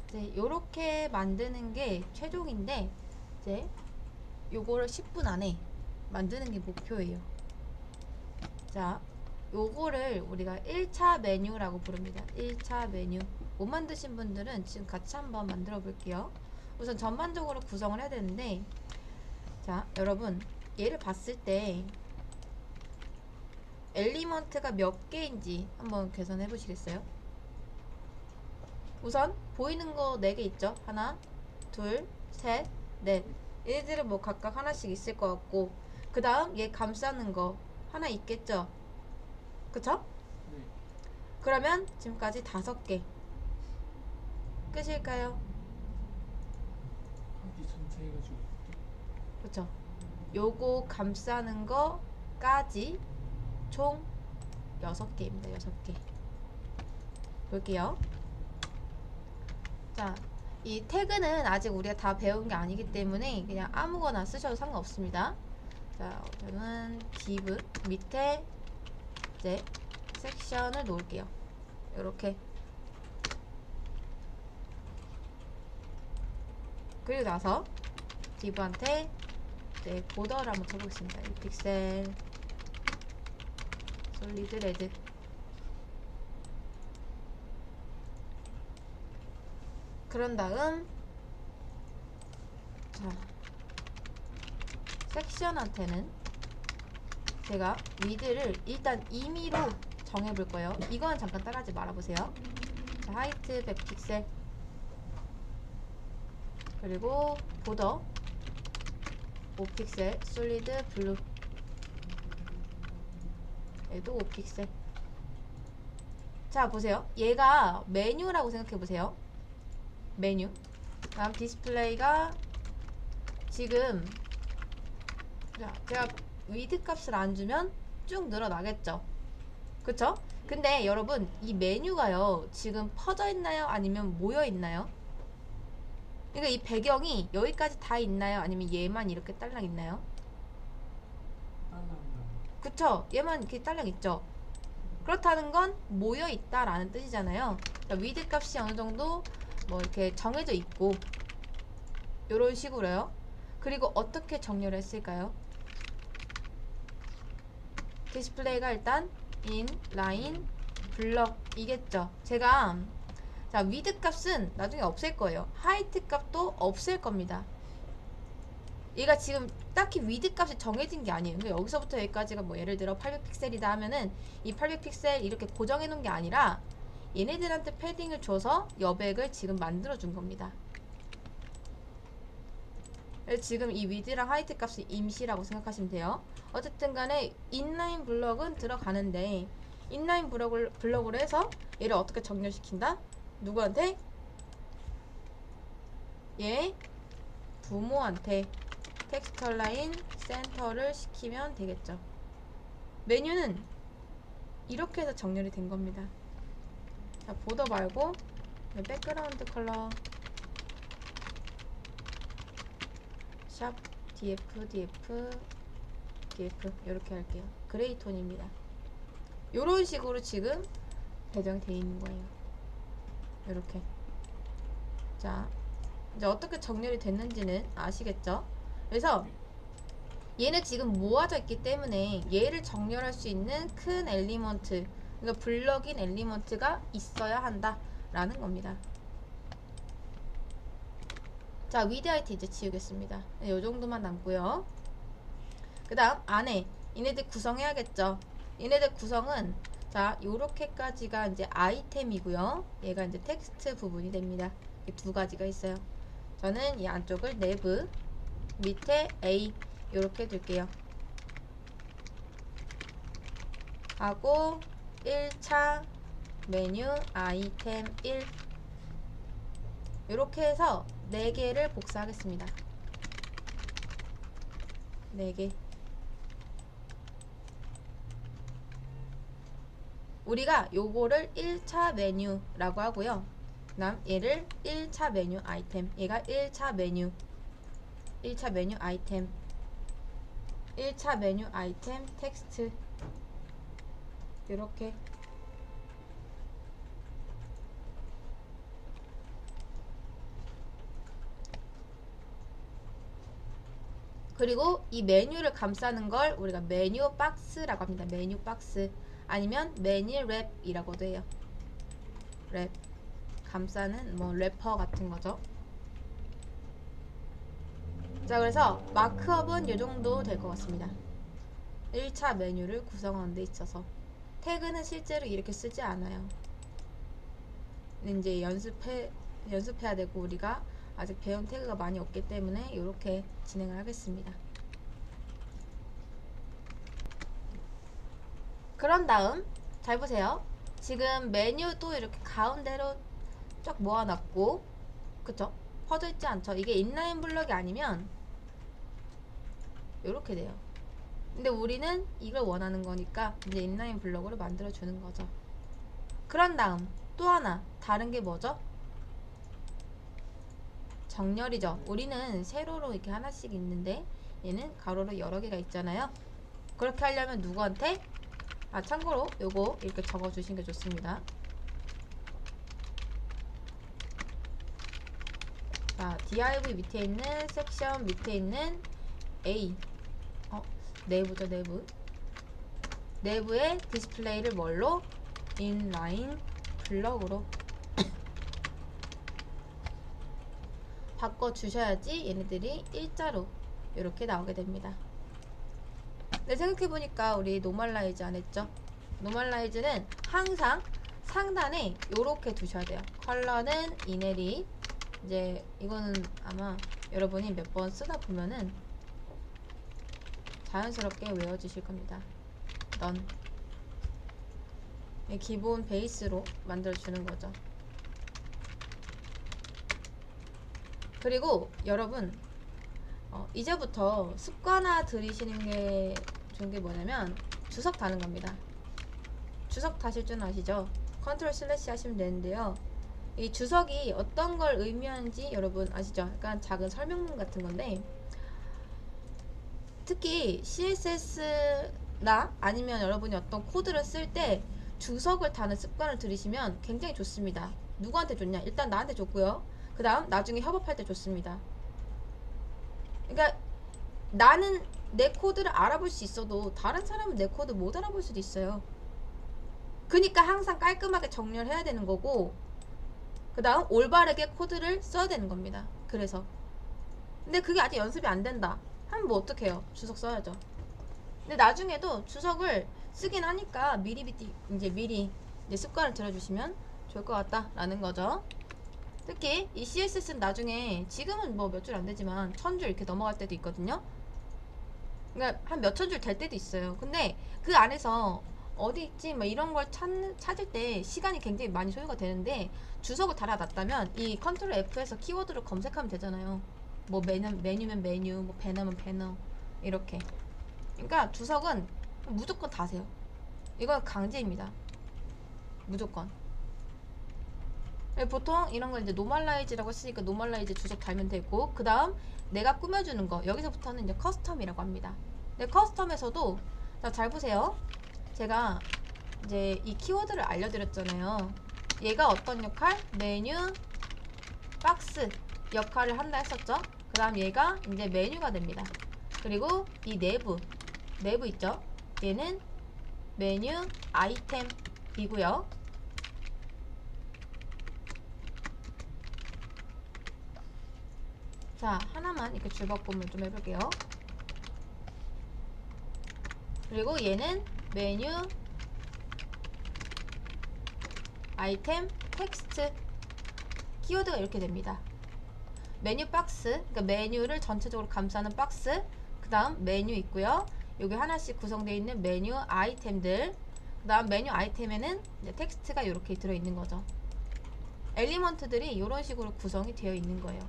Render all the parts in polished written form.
이제 요렇게 만드는 게 최종인데, 이제 요거를 10분 안에 만드는 게 목표예요. 자, 요거를 우리가 1차 메뉴라고 부릅니다. 1차 메뉴. 못 만드신 분들은 지금 같이 한번 만들어 볼게요. 우선 전반적으로 구성을 해야 되는데, 자, 여러분, 얘를 봤을 때 엘리먼트가 몇 개인지 한번 계산해 보시겠어요? 우선 보이는 거 4개 있죠? 하나, 둘, 셋, 넷. 얘네들은 뭐 각각 하나씩 있을 것 같고, 그 다음 얘 감싸는 거 하나 있겠죠? 그쵸? 네. 그러면 지금까지 5개 끝일까요? 하기 전체 해가지고. 그쵸? 요거 감싸는 거까지 총 6개입니다. 6개. 볼게요. 자, 이 태그는 아직 우리가 다 배운 게 아니기 때문에 그냥 아무거나 쓰셔도 상관없습니다. 자, 저는 div 밑에 이제 섹션을 놓을게요. 요렇게. 그리고 나서 div한테 이제 보더를 한번 쳐보겠습니다. 1픽셀 솔리드 레드. 그런 다음 자, 섹션한테는 제가 위드를 일단 임의로 정해볼 거예요. 이건 잠깐 따라하지 말아보세요. 자, 하이트 100픽셀 그리고 보더 5픽셀 솔리드 블루 얘도 5픽셀. 자, 보세요. 얘가 메뉴라고 생각해보세요. 메뉴. 다음 디스플레이가 지금 자, 제가 위드 값을 안 주면 쭉 늘어나겠죠. 그쵸? 근데 여러분 이 메뉴가요 지금 퍼져 있나요? 아니면 모여 있나요? 그러니까 이 배경이 여기까지 다 있나요? 아니면 얘만 이렇게 딸랑 있나요? 딸랑딸랑. 그쵸? 얘만 이렇게 딸랑 있죠? 그렇다는 건 모여 있다라는 뜻이잖아요. 그러니까 위드 값이 어느 정도 뭐 이렇게 정해져 있고 이런 식으로요. 그리고 어떻게 정렬을 했을까요? 디스플레이가 일단 in, line, 블럭 이겠죠. 제가 자 위드 값은 나중에 없앨 거예요. 하이트 값도 없앨 겁니다. 얘가 지금 딱히 위드 값이 정해진 게 아니에요. 그러니까 여기서부터 여기까지가 뭐 예를 들어 800픽셀이다 하면은 이 800픽셀 이렇게 고정해 놓은 게 아니라 얘네들한테 패딩을 줘서 여백을 지금 만들어 준 겁니다. 그래서 지금 이 위드랑 하이트 값이 임시라고 생각하시면 돼요. 어쨌든 간에 인라인 블럭은 들어가는데 인라인 블럭으로 해서 얘를 어떻게 정렬시킨다? 누구한테? 얘 부모한테 텍스처 라인 센터를 시키면 되겠죠. 메뉴는 이렇게 해서 정렬이 된 겁니다. 자, 보더 말고 백그라운드 컬러 샵 df df 이렇게 할게요. 그레이 톤입니다. 이런 식으로 지금 배정이 되어 있는 거예요. 이렇게. 자, 이제 어떻게 정렬이 됐는지는 아시겠죠? 그래서 얘는 지금 모아져 있기 때문에 얘를 정렬할 수 있는 큰 엘리먼트, 그러니까 블럭인 엘리먼트가 있어야 한다라는 겁니다. 자, 위드 하이트 이제 지우겠습니다. 이 정도만 남고요. 그 다음 안에 얘네들 구성해야겠죠. 얘네들 구성은 자, 요렇게까지가 이제 아이템이고요. 얘가 이제 텍스트 부분이 됩니다. 이렇게 2가지가 있어요. 저는 이 안쪽을 nev 밑에 a 요렇게 둘게요. 하고 1차 메뉴 아이템 1 요렇게 해서 4개를 복사하겠습니다. 4개. 우리가 요거를 1차 메뉴라고 하고요. 그 다음 얘를 1차 메뉴 아이템, 얘가 1차 메뉴 아이템, 1차 메뉴 아이템 텍스트 요렇게 그리고 이 메뉴를 감싸는 걸 우리가 메뉴 박스라고 합니다. 메뉴 박스 아니면 메뉴 랩이라고도 해요. 랩 감싸는 뭐 래퍼 같은 거죠. 자, 그래서 마크업은 이 정도 될 것 같습니다. 1차 메뉴를 구성하는 데 있어서 태그는 실제로 이렇게 쓰지 않아요. 이제 연습해야 되고 우리가 아직 배운 태그가 많이 없기 때문에 이렇게 진행을 하겠습니다. 그런 다음 잘 보세요. 지금 메뉴도 이렇게 가운데로 쫙 모아놨고, 그쵸? 퍼져 있지 않죠? 이게 인라인 블럭이 아니면 이렇게 돼요. 근데 우리는 이걸 원하는 거니까 이제 인라인 블럭으로 만들어 주는 거죠. 그런 다음 또 하나 다른 게 뭐죠? 정렬이죠. 우리는 세로로 이렇게 하나씩 있는데 얘는 가로로 여러 개가 있잖아요. 그렇게 하려면 누구한테? 참고로 요거 이렇게 적어 주시는 게 좋습니다. 자, div 밑에 있는 섹션 밑에 있는 A 내부죠. 내부의 디스플레이를 뭘로? 인라인 블럭으로 바꿔주셔야지 얘네들이 일자로 이렇게 나오게 됩니다. 근데 생각해보니까 우리 노멀라이즈 안 했죠? 노멀라이즈는 항상 상단에 이렇게 두셔야 돼요. 컬러는 이네리. 이제 이거는 아마 여러분이 몇 번 쓰다 보면은 자연스럽게 외워주실 겁니다. 넌 기본 베이스로 만들어주는 거죠. 그리고 여러분 이제부터 습관화 들이시는 게 좋은 게 뭐냐면 주석 다는 겁니다. 주석 다실 줄 아시죠? 컨트롤 슬래시 하시면 되는데요. 이 주석이 어떤 걸 의미하는지 여러분 아시죠? 약간 작은 설명문 같은 건데, 특히 CSS나 아니면 여러분이 어떤 코드를 쓸 때 주석을 다는 습관을 들이시면 굉장히 좋습니다. 누구한테 좋냐? 일단 나한테 좋고요. 그 다음 나중에 협업할 때 좋습니다. 그러니까 나는 내 코드를 알아볼 수 있어도 다른 사람은 내 코드 못 알아볼 수도 있어요. 그러니까 항상 깔끔하게 정렬해야 되는 거고, 그 다음 올바르게 코드를 써야 되는 겁니다. 그래서 근데 그게 아직 연습이 안 된다 하면 뭐 어떡해요? 주석 써야죠. 근데 나중에도 주석을 쓰긴 하니까 미리 이제 습관을 들여주시면 좋을 것 같다라는 거죠. 특히 이 CSS는 나중에 지금은 뭐 몇 줄 안 되지만 1000줄 이렇게 넘어갈 때도 있거든요. 그러니까 한 몇천 줄 될 때도 있어요. 근데 그 안에서 어디 있지? 뭐 이런 걸 찾을 때 시간이 굉장히 많이 소요가 되는데, 주석을 달아놨다면 이 컨트롤 F에서 키워드를 검색하면 되잖아요. 뭐 메뉴면 메뉴, 뭐 배너면 배너 이렇게. 그러니까 주석은 무조건 다세요. 이건 강제입니다. 무조건. 보통 이런 걸 이제 노멀라이즈라고 쓰니까 노멀라이즈 주석 달면 되고, 그 다음 내가 꾸며주는 거, 여기서부터는 이제 커스텀이라고 합니다. 근데 커스텀에서도 잘 보세요. 제가 이제 이 키워드를 알려드렸잖아요. 얘가 어떤 역할? 메뉴 박스 역할을 한다 했었죠. 그 다음 얘가 이제 메뉴가 됩니다. 그리고 이 내부 있죠. 얘는 메뉴 아이템이고요. 자, 하나만 이렇게 줄바꿈을 좀 해볼게요. 그리고 얘는 메뉴 아이템 텍스트 키워드가 이렇게 됩니다. 메뉴 박스, 그러니까 메뉴를 전체적으로 감싸는 박스, 그 다음 메뉴 있고요. 여기 하나씩 구성되어 있는 메뉴 아이템들, 그 다음 메뉴 아이템에는 이제 텍스트가 이렇게 들어있는 거죠. 엘리먼트들이 이런 식으로 구성이 되어 있는 거예요.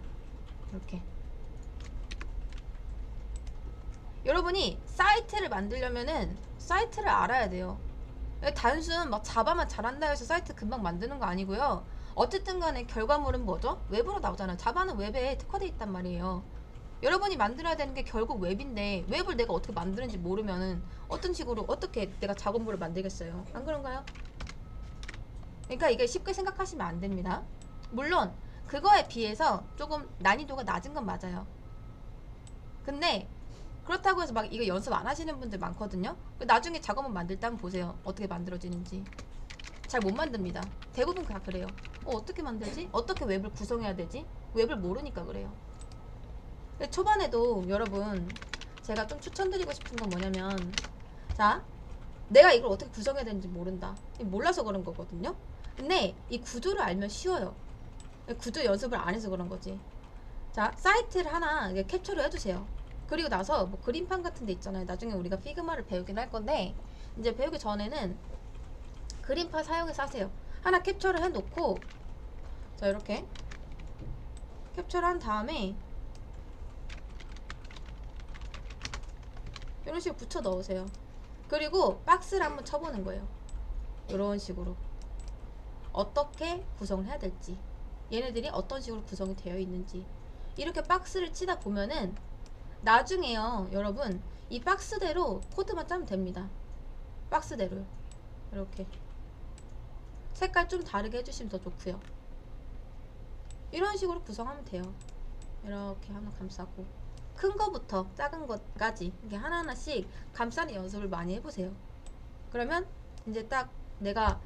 이렇게. 여러분이 사이트를 만들려면은 사이트를 알아야 돼요. 단순 막 자바만 잘한다 해서 사이트 금방 만드는 거 아니고요. 어쨌든 간에 결과물은 뭐죠? 웹으로 나오잖아요. 자바는 웹에 특화되어 있단 말이에요. 여러분이 만들어야 되는 게 결국 웹인데, 웹을 내가 어떻게 만드는지 모르면은 어떤 식으로 어떻게 내가 작업물을 만들겠어요? 안 그런가요? 그러니까 이게 쉽게 생각하시면 안 됩니다. 물론 그거에 비해서 조금 난이도가 낮은 건 맞아요. 근데 그렇다고 해서 막 이거 연습 안 하시는 분들 많거든요. 나중에 작업만 만들 때 한번 보세요. 어떻게 만들어지는지. 잘 못 만듭니다. 대부분 다 그래요. 어떻게 만들지? 어떻게 웹을 구성해야 되지? 웹을 모르니까 그래요. 근데 초반에도 여러분 제가 좀 추천드리고 싶은 건 뭐냐면, 자, 내가 이걸 어떻게 구성해야 되는지 모른다. 몰라서 그런 거거든요. 근데 이 구조를 알면 쉬워요. 구조 연습을 안 해서 그런 거지. 자, 사이트를 하나 캡처를 해주세요. 그리고 나서 뭐 그림판 같은 데 있잖아요. 나중에 우리가 피그마를 배우긴 할 건데, 이제 배우기 전에는 그림판 사용해서 하세요. 하나 캡처를 해놓고, 자, 이렇게 캡처를 한 다음에 이런 식으로 붙여 넣으세요. 그리고 박스를 한번 쳐보는 거예요. 이런 식으로 어떻게 구성을 해야 될지, 얘네들이 어떤 식으로 구성이 되어 있는지, 이렇게 박스를 치다 보면은 나중에요, 여러분 이 박스대로 코드만 짜면 됩니다. 박스대로 이렇게 색깔 좀 다르게 해주시면 더 좋고요. 이런 식으로 구성하면 돼요. 이렇게 하나 감싸고, 큰 거부터 작은 것까지 이렇게 하나하나씩 감싸는 연습을 많이 해보세요. 그러면 이제 딱 내가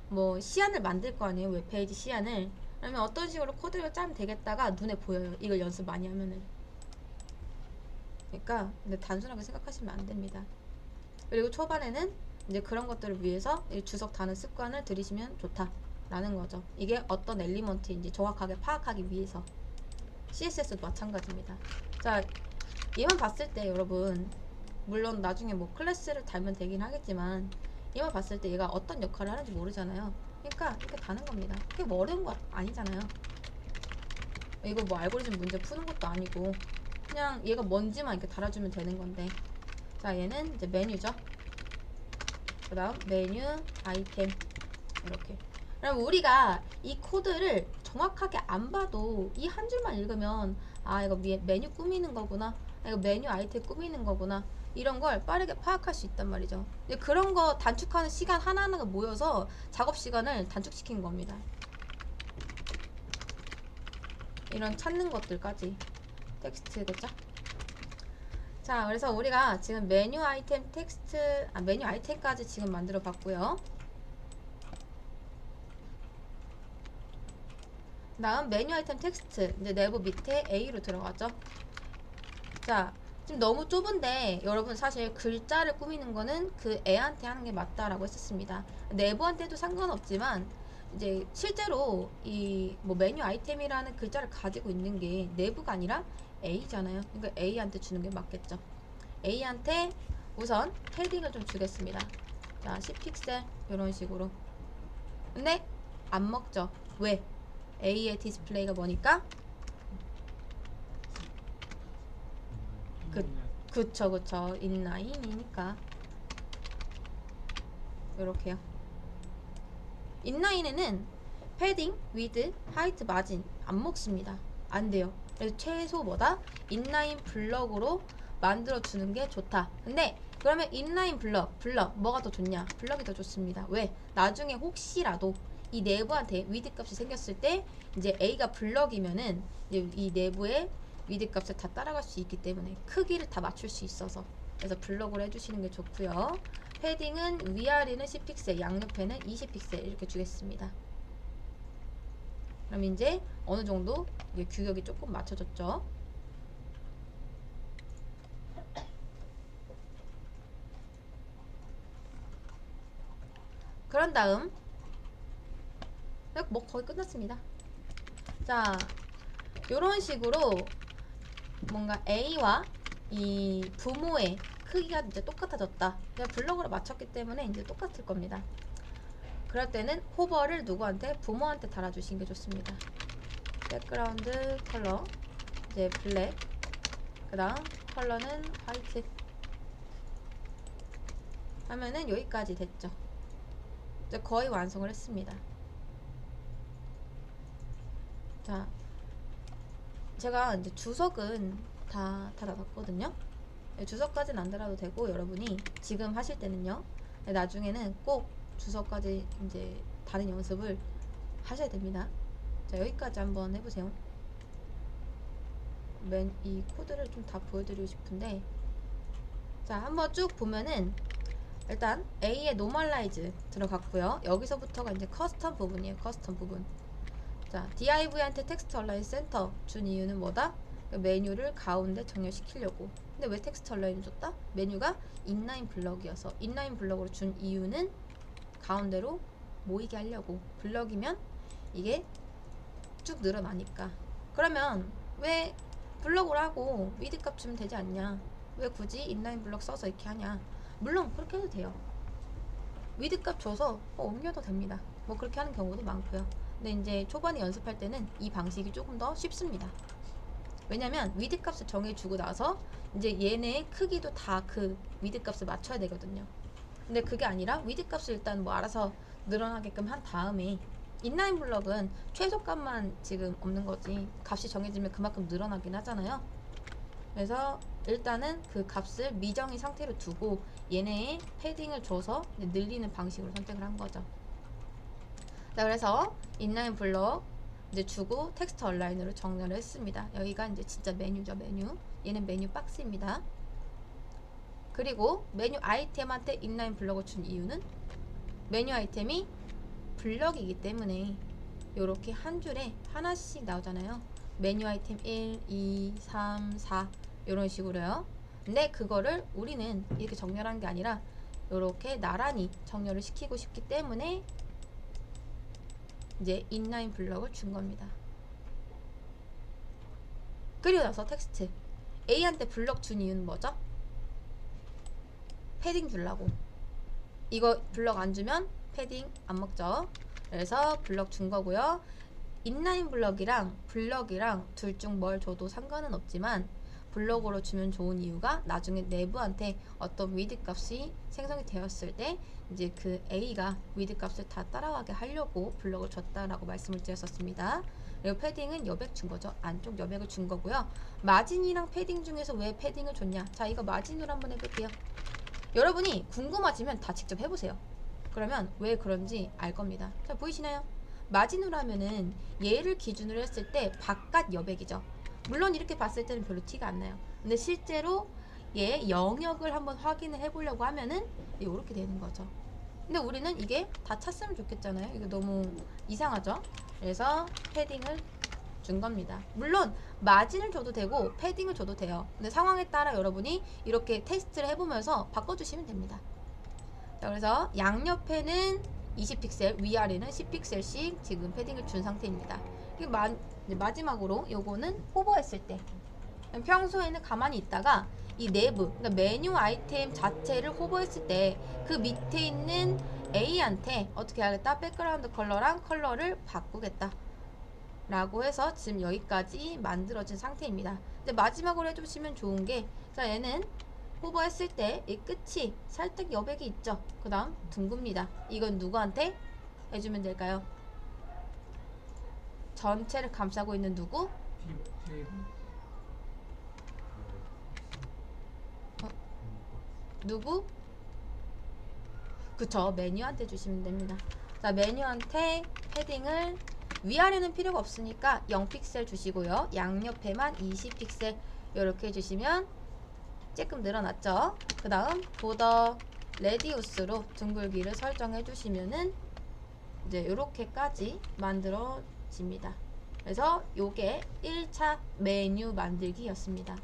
뭐 시안을 만들 거 아니에요, 웹페이지 시안을. 그러면 어떤 식으로 코드를 짜면 되겠다가 눈에 보여요, 이걸 연습 많이 하면은. 그러니까 근데 단순하게 생각하시면 안 됩니다. 그리고 초반에는 이제 그런 것들을 위해서 이 주석 다는 습관을 들이시면 좋다라는 거죠. 이게 어떤 엘리먼트인지 정확하게 파악하기 위해서. CSS도 마찬가지입니다. 자, 얘만 봤을 때 여러분, 물론 나중에 뭐 클래스를 달면 되긴 하겠지만, 얘만 봤을 때 얘가 어떤 역할을 하는지 모르잖아요. 그러니까 이렇게 다는 겁니다. 그게 뭐 어려운 거 아니잖아요. 이거 뭐 알고리즘 문제 푸는 것도 아니고, 그냥 얘가 뭔지만 이렇게 달아주면 되는 건데. 자, 얘는 이제 메뉴죠. 그 다음 메뉴 아이템, 이렇게. 그럼 우리가 이 코드를 정확하게 안 봐도 이 한 줄만 읽으면, 아, 이거 메뉴 꾸미는 거구나, 아, 이거 메뉴 아이템 꾸미는 거구나, 이런 걸 빠르게 파악할 수 있단 말이죠. 근데 그런 거 단축하는 시간 하나하나가 모여서 작업 시간을 단축시킨 겁니다. 이런 찾는 것들까지. 텍스트겠죠? 자, 그래서 우리가 지금 메뉴 아이템 텍스트, 메뉴 아이템까지 지금 만들어 봤고요. 다음 메뉴 아이템 텍스트, 이제 내부 밑에 A로 들어가죠. 자, 지금 너무 좁은데 여러분 사실 글자를 꾸미는 거는 그 애한테 하는 게 맞다라고 했었습니다. 내부한테도 상관없지만 이제 실제로 이 뭐 메뉴 아이템이라는 글자를 가지고 있는 게 내부가 아니라 A잖아요. 그러니까 A한테 주는 게 맞겠죠. A한테 우선 헤딩을 좀 주겠습니다. 자, 10픽셀 이런 식으로. 근데 안 먹죠. 왜? A의 디스플레이가 뭐니까? 그쵸. 인라인이니까. 요렇게요. 인라인에는 패딩, 위드, 하이트, 마진 안 먹습니다. 안 돼요. 그래서 최소 뭐다? 인라인 블럭으로 만들어주는 게 좋다. 근데 그러면 인라인 블럭 뭐가 더 좋냐? 블럭이 더 좋습니다. 왜? 나중에 혹시라도 이 내부한테 위드 값이 생겼을 때 이제 A가 블럭이면은 이제 이 내부에 위드 값을 다 따라갈 수 있기 때문에 크기를 다 맞출 수 있어서, 그래서 블럭으로 해주시는 게 좋고요. 패딩은 위아래는 10픽셀, 양옆에는 20픽셀 이렇게 주겠습니다. 그럼 이제 어느 정도 이게 규격이 조금 맞춰졌죠. 그런 다음 뭐 거의 끝났습니다. 자, 요런 식으로 뭔가 A와 이 부모의 크기가 이제 똑같아졌다. 그냥 블럭으로 맞췄기 때문에 이제 똑같을 겁니다. 그럴 때는 호버를 누구한테? 부모한테 달아주시는 게 좋습니다. 백그라운드 컬러 이제 블랙, 그 다음 컬러는 화이트 하면은 여기까지 됐죠. 이제 거의 완성을 했습니다. 자, 제가 이제 주석은 다 닫아놨거든요. 주석까지는 안 달아도 되고, 여러분이 지금 하실 때는요, 나중에는 꼭 주석까지 이제 다는 연습을 하셔야 됩니다. 자, 여기까지 한번 해보세요. 이 코드를 좀 다 보여드리고 싶은데, 자, 한번 쭉 보면은 일단 A에 normalize 들어갔고요. 여기서부터가 이제 커스텀 부분이에요. 커스텀 부분. 자, div한테 텍스트 얼라인 센터 준 이유는 뭐다? 메뉴를 가운데 정렬시키려고. 근데 왜 텍스트 얼라인 줬다? 메뉴가 인라인 블럭이어서 인라인 블럭으로 준 이유는 가운데로 모이게 하려고. 블럭이면 이게 쭉 늘어나니까. 그러면 왜 블럭으로 하고 위드 값 주면 되지 않냐? 왜 굳이 인라인 블럭 써서 이렇게 하냐? 물론 그렇게 해도 돼요. 위드 값 줘서 옮겨도 됩니다. 뭐 그렇게 하는 경우도 많고요. 근데 이제 초반에 연습할 때는 이 방식이 조금 더 쉽습니다. 왜냐면 위드 값을 정해주고 나서 이제 얘네의 크기도 다 그 위드 값을 맞춰야 되거든요. 근데 그게 아니라 위드 값을 일단 뭐 알아서 늘어나게끔 한 다음에 인라인 블럭은 최소값만 지금 없는 거지 값이 정해지면 그만큼 늘어나긴 하잖아요. 그래서 일단은 그 값을 미정의 상태로 두고 얘네의 패딩을 줘서 늘리는 방식으로 선택을 한 거죠. 자, 그래서 인라인 블럭 이제 주고 텍스트 얼라인으로 정렬을 했습니다. 여기가 이제 진짜 메뉴죠, 메뉴. 얘는 메뉴 박스입니다. 그리고 메뉴 아이템한테 인라인 블럭을 준 이유는 메뉴 아이템이 블럭이기 때문에 이렇게 한 줄에 하나씩 나오잖아요. 메뉴 아이템 1, 2, 3, 4 이런 식으로요. 근데 그거를 우리는 이렇게 정렬한 게 아니라 이렇게 나란히 정렬을 시키고 싶기 때문에 이제 인라인 블럭을 준 겁니다. 그리고 나서 텍스트 A한테 블럭 준 이유는 뭐죠? 패딩 주려고. 이거 블럭 안 주면 패딩 안 먹죠. 그래서 블럭 준 거고요. 인라인 블럭이랑 블럭이랑 둘 중 뭘 줘도 상관은 없지만 블럭으로 주면 좋은 이유가 나중에 내부한테 어떤 위드 값이 생성이 되었을 때 이제 그 A가 위드 값을 다 따라가게 하려고 블럭을 줬다라고 말씀을 드렸었습니다. 그리고 패딩은 여백 준 거죠. 안쪽 여백을 준 거고요. 마진이랑 패딩 중에서 왜 패딩을 줬냐? 자, 이거 마진으로 한번 해볼게요. 여러분이 궁금하시면 다 직접 해보세요. 그러면 왜 그런지 알 겁니다. 자, 보이시나요? 마진으로 하면은 얘를 기준으로 했을 때 바깥 여백이죠. 물론 이렇게 봤을 때는 별로 티가 안 나요. 근데 실제로 얘 영역을 한번 확인을 해보려고 하면은 이렇게 되는 거죠. 근데 우리는 이게 다 찼으면 좋겠잖아요. 이거 너무 이상하죠? 그래서 패딩을 준 겁니다. 물론 마진을 줘도 되고 패딩을 줘도 돼요. 근데 상황에 따라 여러분이 이렇게 테스트를 해보면서 바꿔주시면 됩니다. 자, 그래서 양옆에는 20픽셀, 위아래는 10픽셀씩 지금 패딩을 준 상태입니다. 그리고 마지막으로 요거는 호버했을 때 평소에는 가만히 있다가 이 내부, 그러니까 메뉴 아이템 자체를 호버했을 때 그 밑에 있는 A한테 어떻게 하겠다? 백그라운드 컬러랑 컬러를 바꾸겠다 라고 해서 지금 여기까지 만들어진 상태입니다. 근데 마지막으로 해주시면 좋은 게, 자, 얘는 호버했을 때 이 끝이 살짝 여백이 있죠. 그 다음 둥굽니다. 이건 누구한테 해주면 될까요? 전체를 감싸고 있는 누구? 누구? 그쵸, 메뉴한테 주시면 됩니다. 자, 메뉴한테 패딩을 위아래는 필요가 없으니까 0픽셀 주시고요. 양옆에만 20픽셀 이렇게 해주시면 조금 늘어났죠. 그 다음 보더 레디우스로 둥글기를 설정해 주시면은 이제 이렇게까지 만들어집니다. 그래서 요게 1차 메뉴 만들기였습니다.